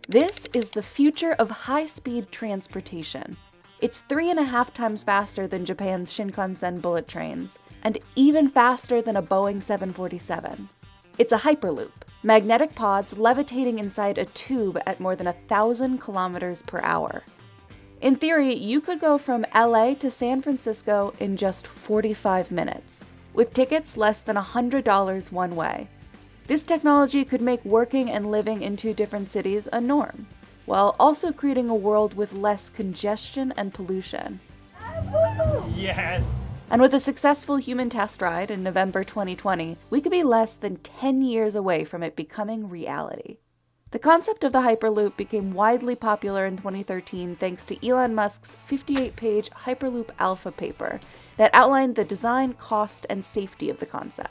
This is the future of high-speed transportation. It's 3.5 times faster than Japan's Shinkansen bullet trains, and even faster than a Boeing 747. It's a Hyperloop, magnetic pods levitating inside a tube at more than 1,000 kilometers per hour. In theory, you could go from LA to San Francisco in just 45 minutes, with tickets less than $100 one way. This technology could make working and living in two different cities a norm, while also creating a world with less congestion and pollution. Yes! And with a successful human test ride in November 2020, we could be less than 10 years away from it becoming reality. The concept of the Hyperloop became widely popular in 2013 thanks to Elon Musk's 58-page Hyperloop Alpha paper that outlined the design, cost, and safety of the concept.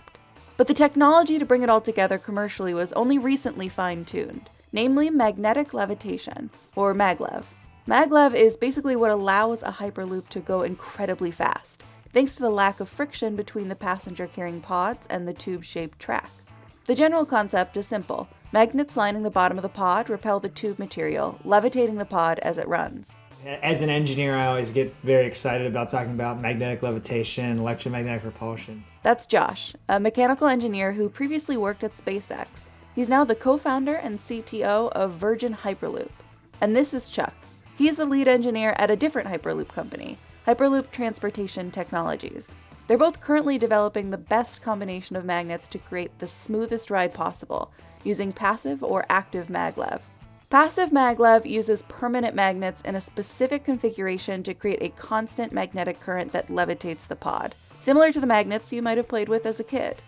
But the technology to bring it all together commercially was only recently fine-tuned, namely magnetic levitation, or maglev. Maglev is basically what allows a Hyperloop to go incredibly fast, thanks to the lack of friction between the passenger-carrying pods and the tube-shaped track. The general concept is simple. Magnets lining the bottom of the pod repel the tube material, levitating the pod as it runs. As an engineer, I always get very excited about talking about magnetic levitation, electromagnetic repulsion. That's Josh, a mechanical engineer who previously worked at SpaceX. He's now the co-founder and CTO of Virgin Hyperloop. And this is Chuck. He's the lead engineer at a different Hyperloop company, Hyperloop Transportation Technologies. They're both currently developing the best combination of magnets to create the smoothest ride possible, using passive or active maglev. Passive maglev uses permanent magnets in a specific configuration to create a constant magnetic current that levitates the pod, similar to the magnets you might have played with as a kid.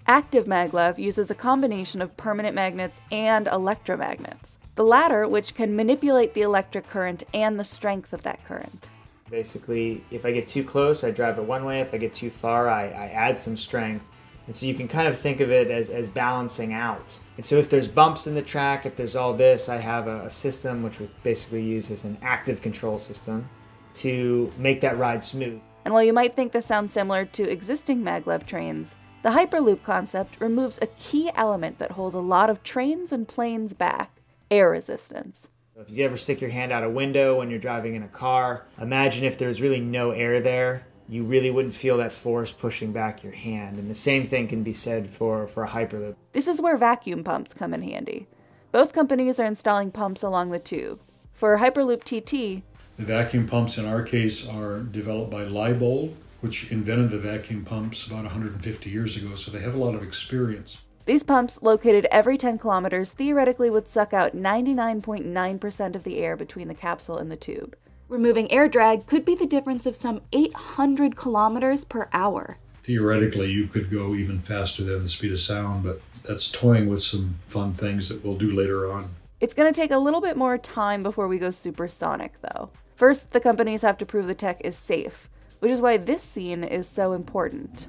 Active maglev uses a combination of permanent magnets and electromagnets, the latter which can manipulate the electric current and the strength of that current. Basically, if I get too close, I drive it one way. If I get too far, I add some strength. And so you can kind of think of it as balancing out. And so if there's bumps in the track, if there's all this, I have a system which we basically use as an active control system to make that ride smooth. And while you might think this sounds similar to existing maglev trains, the Hyperloop concept removes a key element that holds a lot of trains and planes back: air resistance. If you ever stick your hand out a window when you're driving in a car, imagine if there's really no air there, you really wouldn't feel that force pushing back your hand. And the same thing can be said for a Hyperloop. This is where vacuum pumps come in handy. Both companies are installing pumps along the tube. For Hyperloop TT, the vacuum pumps in our case are developed by Leibold, which invented the vacuum pumps about 150 years ago, so they have a lot of experience. These pumps, located every 10 kilometers, theoretically would suck out 99.9% of the air between the capsule and the tube. Removing air drag could be the difference of some 800 kilometers per hour. Theoretically, you could go even faster than the speed of sound, but that's toying with some fun things that we'll do later on. It's going to take a little bit more time before we go supersonic, though. First, the companies have to prove the tech is safe, which is why this scene is so important.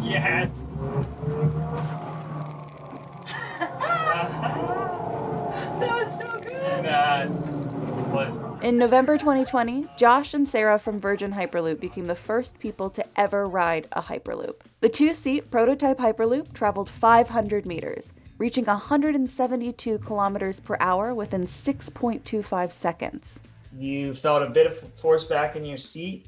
Yes! That was so good! That was awesome. In November 2020, Josh and Sarah from Virgin Hyperloop became the first people to ever ride a Hyperloop. The two-seat prototype Hyperloop traveled 500 meters, reaching 172 kilometers per hour within 6.25 seconds. You felt a bit of force back in your seat.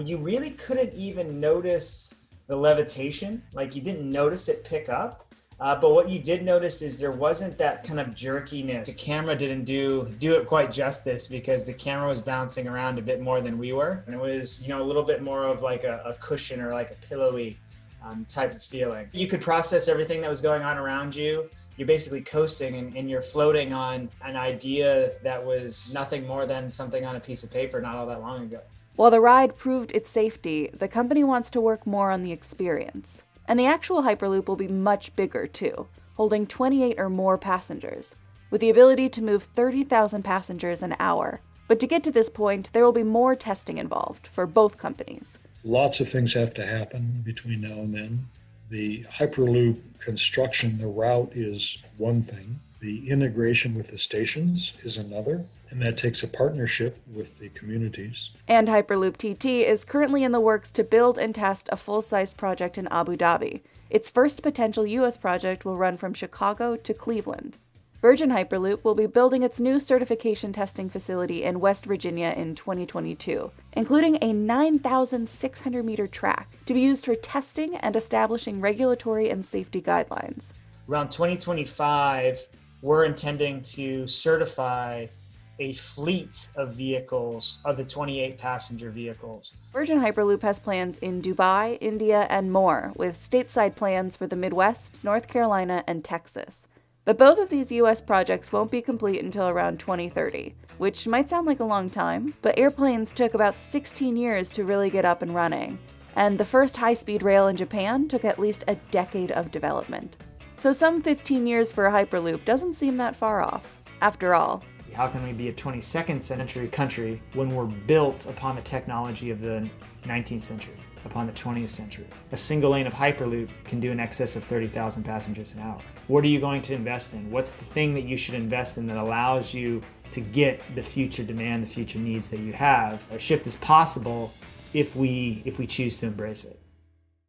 You really couldn't even notice the levitation. Like, you didn't notice it pick up. But what you did notice is there wasn't that kind of jerkiness. The camera didn't do it quite justice because the camera was bouncing around a bit more than we were. And it was, a little bit more of like a cushion or like a pillowy type of feeling. You could process everything that was going on around you. You're basically coasting and you're floating on an idea that was nothing more than something on a piece of paper not all that long ago. While the ride proved its safety, the company wants to work more on the experience. And the actual Hyperloop will be much bigger too, holding 28 or more passengers, with the ability to move 30,000 passengers an hour. But to get to this point, there will be more testing involved for both companies. Lots of things have to happen between now and then. The Hyperloop construction, the route is one thing. The integration with the stations is another, and that takes a partnership with the communities. And Hyperloop TT is currently in the works to build and test a full-size project in Abu Dhabi, Its first potential U.S. project will run from Chicago to Cleveland. Virgin Hyperloop will be building its new certification testing facility in West Virginia in 2022, including a 9,600-meter track to be used for testing and establishing regulatory and safety guidelines. Around 2025, we're intending to certify a fleet of vehicles, of the 28 passenger vehicles. Virgin Hyperloop has plans in Dubai, India, and more, with stateside plans for the Midwest, North Carolina, and Texas. But both of these U.S. projects won't be complete until around 2030, which might sound like a long time, but airplanes took about 16 years to really get up and running, and the first high-speed rail in Japan took at least a decade of development. So some 15 years for a Hyperloop doesn't seem that far off. After all, how can we be a 22nd century country when we're built upon the technology of the 19th century, upon the 20th century? A single lane of Hyperloop can do in excess of 30,000 passengers an hour. What are you going to invest in? What's the thing that you should invest in that allows you to get the future demand, the future needs that you have? A shift is possible if we choose to embrace it.